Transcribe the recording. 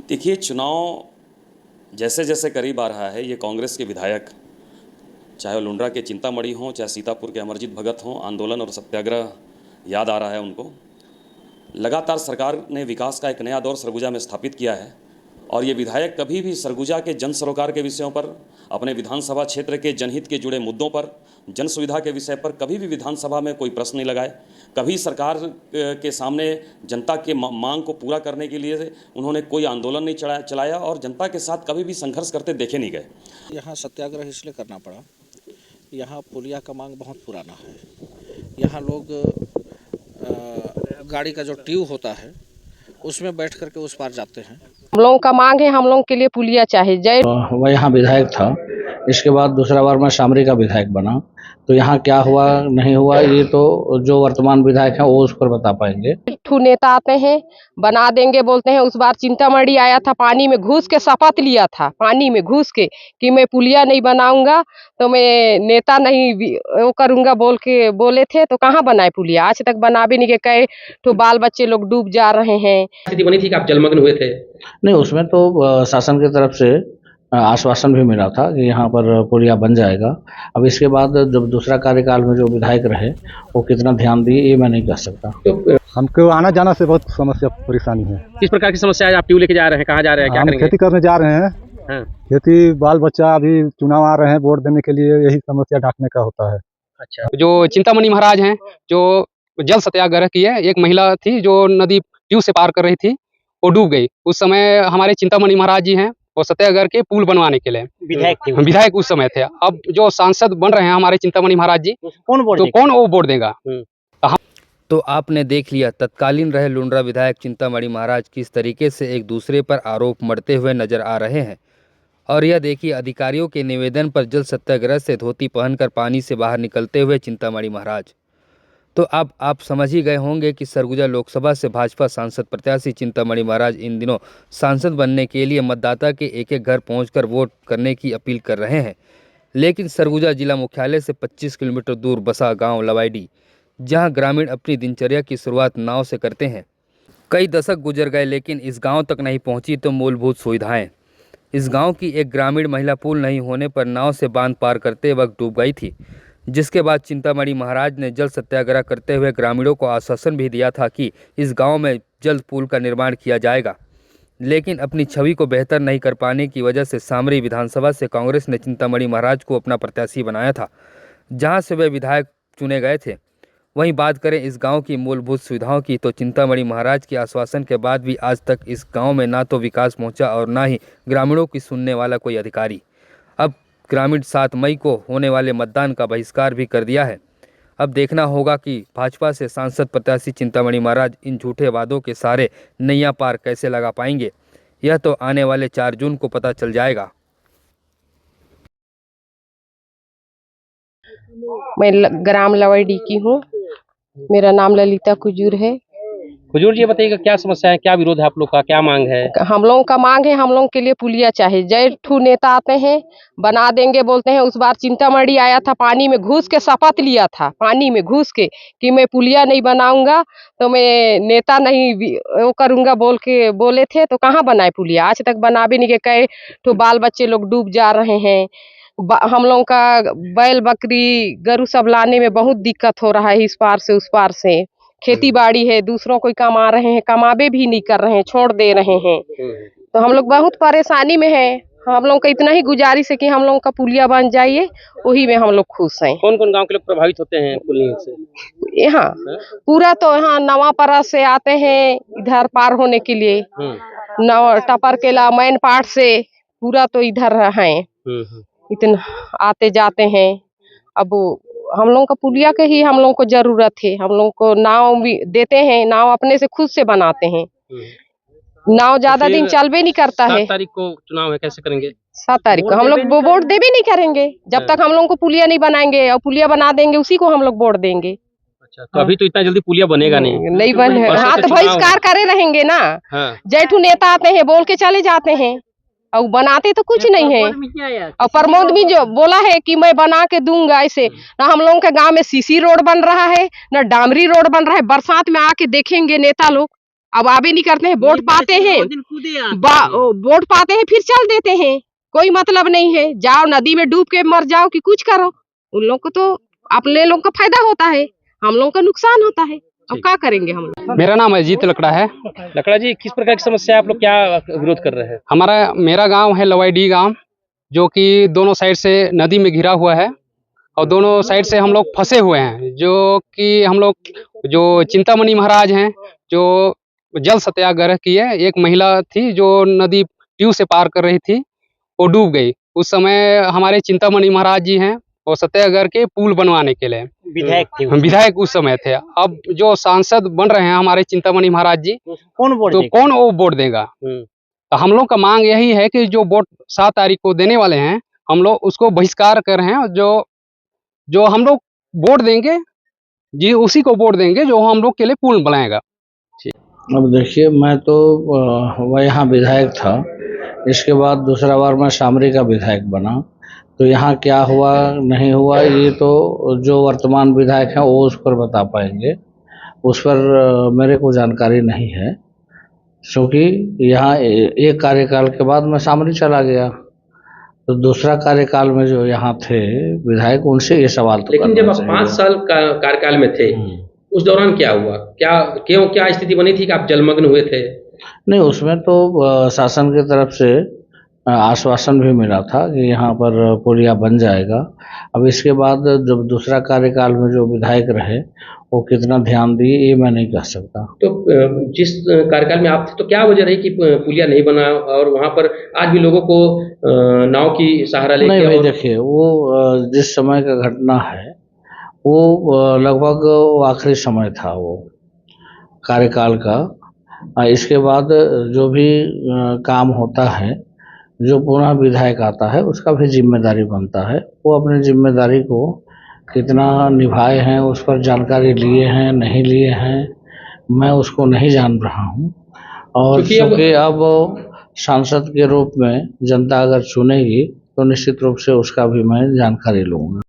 देखिए, चुनाव जैसे जैसे करीब आ रहा है, ये कांग्रेस के विधायक, चाहे वो लुंड्रा के चिंतामणि हों, चाहे सीतापुर के अमरजीत भगत हों, आंदोलन और सत्याग्रह याद आ रहा है उनको। लगातार सरकार ने विकास का एक नया दौर सरगुजा में स्थापित किया है और ये विधायक कभी भी सरगुजा के जन सरोकार के विषयों पर, अपने विधानसभा क्षेत्र के जनहित के जुड़े मुद्दों पर, जन सुविधा के विषय पर कभी भी विधानसभा में कोई प्रश्न नहीं लगाए। कभी सरकार के सामने जनता के मांग को पूरा करने के लिए उन्होंने कोई आंदोलन नहीं चलाया और जनता के साथ कभी भी संघर्ष करते देखे नहीं गए। यहाँ सत्याग्रह इसलिए करना पड़ा, यहाँ पुलिया का मांग बहुत पुराना है। यहाँ लोग गाड़ी का जो ट्यूब होता है उसमें बैठ करके उस पार जाते हैं। हम लोगों का मांग है, हम लोगों के लिए पुलिया चाहिए। जय मैं यहाँ विधायक था, इसके बाद दूसरा बार मैं शामरी का विधायक बना, तो यहाँ क्या हुआ नहीं हुआ ये तो जो वर्तमान विधायक हैं वो उस पर बता पाएंगे। ठू नेता आते हैं, बना देंगे बोलते हैं। उस बार चिंतामणि आया था, पानी में घुस के शपथ लिया था, पानी में घुस के कि मैं पुलिया नहीं बनाऊंगा, तो मैं नेता नहीं वो करूंगा बोल के बोले थे। तो कहाँ बनाए पुलिया? आज तक बना भी नहीं के, कई तो बाल बच्चे लोग डूब जा रहे हैं। स्थिति बनी थी कि आप जलमग्न हुए थे? नहीं, उसमें तो शासन की तरफ से आश्वासन भी मिला था कि यहाँ पर पुलिया बन जाएगा। अब इसके बाद जब दूसरा कार्यकाल में जो विधायक रहे वो कितना ध्यान दिए ये मैं नहीं कह सकता। तो हमको आना जाना से बहुत समस्या परेशानी है। किस प्रकार की समस्या है? आप ट्यूब लेके जा रहे हैं, कहाँ जा रहे हैं, क्या हम करेंगे? खेती करने जा रहे हैं। हाँ। खेती बाल बच्चा अभी चुनाव आ रहे हैं, वोट देने के लिए यही समस्या ढांकने का होता है। अच्छा, जो चिंतामणि महाराज हैं, जो जल सत्याग्रह किए, एक महिला थी जो नदी ट्यूब से पार कर रही थी, वो डूब गई। उस समय हमारे चिंतामणि महाराज जी हैं, वो सत्याग्रह के पुल बनवाने के लिए विधायक उस समय थे। अब जो सांसद बन रहे हैं हमारे चिंतामणि महाराज जी, तो कौन वो वोट देगा? तो आपने देख लिया, तत्कालीन रहे लुंड्रा विधायक चिंतामणि महाराज किस तरीके से एक दूसरे पर आरोप मढ़ते हुए नजर आ रहे हैं। और यह देखिए, अधिकारियों के निवेदन पर जल सत्याग्रह से धोती पहनकर पानी से बाहर निकलते हुए चिंतामणि महाराज। तो अब आप समझ ही गए होंगे कि सरगुजा लोकसभा से भाजपा सांसद प्रत्याशी चिंतामणि महाराज इन दिनों सांसद बनने के लिए मतदाता के एक एक घर पहुंचकर वोट करने की अपील कर रहे हैं। लेकिन सरगुजा जिला मुख्यालय से 25 किलोमीटर दूर बसा गांव लवाईडी, जहां ग्रामीण अपनी दिनचर्या की शुरुआत नाव से करते हैं। कई दशक गुजर गए लेकिन इस गांव तक नहीं पहुंची तो मूलभूत सुविधाएं। इस गांव की एक ग्रामीण महिला पुल नहीं होने पर नाव से बांध पार करते वक्त डूब गई थी, जिसके बाद चिंतामणि महाराज ने जल सत्याग्रह करते हुए ग्रामीणों को आश्वासन भी दिया था कि इस गांव में जल्द पुल का निर्माण किया जाएगा। लेकिन अपनी छवि को बेहतर नहीं कर पाने की वजह से सामरी विधानसभा से कांग्रेस ने चिंतामणि महाराज को अपना प्रत्याशी बनाया था, जहां से वे विधायक चुने गए थे। वहीं बात करें इस गांव की मूलभूत सुविधाओं की, तो चिंतामणि महाराज के आश्वासन के बाद भी आज तक इस गांव में ना तो विकास पहुंचा और ना ही ग्रामीणों की सुनने वाला कोई अधिकारी। अब ग्रामीण 7 मई को होने वाले मतदान का बहिष्कार भी कर दिया है। अब देखना होगा कि भाजपा से सांसद प्रत्याशी चिंतामणि महाराज इन झूठे वादों के सारे नैया पार कैसे लगा पाएंगे, यह तो आने वाले 4 जून को पता चल जाएगा। मैं ग्राम लवाईडी की हूँ, मेरा नाम ललिता कुजूर है। हुजूर जी, बताइएगा क्या समस्या है, क्या विरोध है आप लोग का, क्या मांग है? हम लोगों का मांग है, हम लोगों के लिए पुलिया चाहिए। जय ठू नेता आते हैं, बना देंगे बोलते हैं। उस बार चिंतामणि आया था, पानी में घुस के शपथ लिया था, पानी में घुस के कि मैं पुलिया नहीं बनाऊंगा, तो मैं नेता नहीं वो करूंगा बोल के बोले थे। तो कहाँ बनाए पुलिया? आज तक बना भी नहीं के, कई तो बाल बच्चे लोग डूब जा रहे हैं। हम लोगों का बैल बकरी गरु सब लाने में बहुत दिक्कत हो रहा है, इस पार से उस पार से। खेती बाड़ी है, दूसरों कोई कमा रहे हैं, कमाबे भी नहीं कर रहे हैं, छोड़ दे रहे हैं। तो हम लोग बहुत परेशानी में हैं। हम लोग का इतना ही गुजारिश है कि हम लोगों का पुलिया बन जाइए, वही में हम लोग खुश हैं। कौन कौन गांव के लोग प्रभावित होते हैं पुलिया से? यहाँ पूरा तो यहाँ नवापरा से आते हैं इधर पार होने के लिए, टपर केला मैन पाट से पूरा तो इधर है, इतना आते जाते हैं। अब हम लोगों का पुलिया के ही हम लोगों को जरूरत है। हम लोगों को नाव भी देते हैं, नाव अपने से खुद से बनाते हैं। नाव ज्यादा दिन चलबे नहीं करता है। 7 तारीख को चुनाव है, कैसे करेंगे? 7 तारीख को हम लोग वोट देवे नहीं करेंगे जब तक हम लोगों को पुलिया नहीं बनाएंगे, और पुलिया बना देंगे उसी को हम लोग वोट देंगे। अच्छा, तो अभी तो इतना जल्दी पुलिया बनेगा नहीं बने। हाँ, तो बहिष्कार करे रहेंगे ना। जैठू नेता आते हैं, बोल के चले जाते हैं और बनाते तो कुछ नहीं है। और प्रमोद भी जो बोला है कि मैं बना के दूंगा, ऐसे ना हम लोगों के गांव में सीसी रोड बन रहा है, ना डामरी रोड बन रहा है। बरसात में आके देखेंगे नेता लोग, अब आवे नहीं करते हैं, वोट पाते हैं, वोट पाते हैं फिर चल देते हैं, कोई मतलब नहीं है। जाओ नदी में डूब के मर जाओ कि कुछ करो, उन लोग को तो अपने लोग का फायदा होता है, हम लोग का नुकसान होता है। अब क्या करेंगे हम लोग। मेरा नाम अजीत लकड़ा है। लकड़ा जी, किस प्रकार की समस्या है, आप लोग क्या विरोध कर रहे हैं? मेरा गांव है लवाईडी गांव, जो कि दोनों साइड से नदी में घिरा हुआ है और दोनों साइड से हम लोग फंसे हुए हैं। जो कि हम लोग जो चिंतामणि महाराज हैं, जो जल सत्याग्रह किए, एक महिला थी जो नदी ट्यूब से पार कर रही थी, वो डूब गई। उस समय हमारे चिंतामणि महाराज जी हैं, वो सत्याग्रह के पुल बनवाने के लिए विधायक उस समय थे। अब जो सांसद बन रहे हैं हमारे चिंतामणि महाराज जी, कौन वोट तो देगा? कौन वो वोट देगा? तो हम लोग का मांग यही है कि जो वोट 7 तारीख को देने वाले हैं, हम लोग उसको बहिष्कार कर रहे हैं। जो हम लोग वोट देंगे जी, उसी को वोट देंगे जो हम लोग के लिए पुल बनाएगा। अब देखिए, मैं तो वह यहाँ विधायक था, इसके बाद दूसरा बार मैं शामरी का विधायक बना, तो यहाँ क्या हुआ नहीं हुआ ये तो जो वर्तमान विधायक हैं वो उस पर बता पाएंगे, उस पर मेरे को जानकारी नहीं है, क्योंकि यहाँ एक कार्यकाल के बाद मैं शामरी चला गया, तो दूसरा कार्यकाल में जो यहाँ थे विधायक, उनसे ये सवाल तो लेकिन जब करना आप चाहिए। 5 साल कार्यकाल में थे, उस दौरान क्या हुआ? क्या स्थिति बनी थी कि आप जलमग्न हुए थे? नहीं, उसमें तो शासन की तरफ से आश्वासन भी मिला था कि यहाँ पर पुलिया बन जाएगा। अब इसके बाद जब दूसरा कार्यकाल में जो विधायक रहे वो कितना ध्यान दिए ये मैं नहीं कह सकता। तो जिस कार्यकाल में आप थे, तो क्या वजह रही कि पुलिया नहीं बना और वहां पर आज भी लोगों को नाव की सहारा लेके? नहीं भाई, देखिए वो जिस समय का घटना है वो लगभग आखिरी समय था वो कार्यकाल का। इसके बाद जो भी काम होता है, जो पुनः विधायक आता है उसका भी जिम्मेदारी बनता है, वो अपनी जिम्मेदारी को कितना निभाए हैं उस पर जानकारी लिए हैं नहीं लिए हैं मैं उसको नहीं जान रहा हूँ। और क्योंकि अब सांसद के रूप में जनता अगर चुनेगी तो निश्चित रूप से उसका भी मैं जानकारी लूँगा।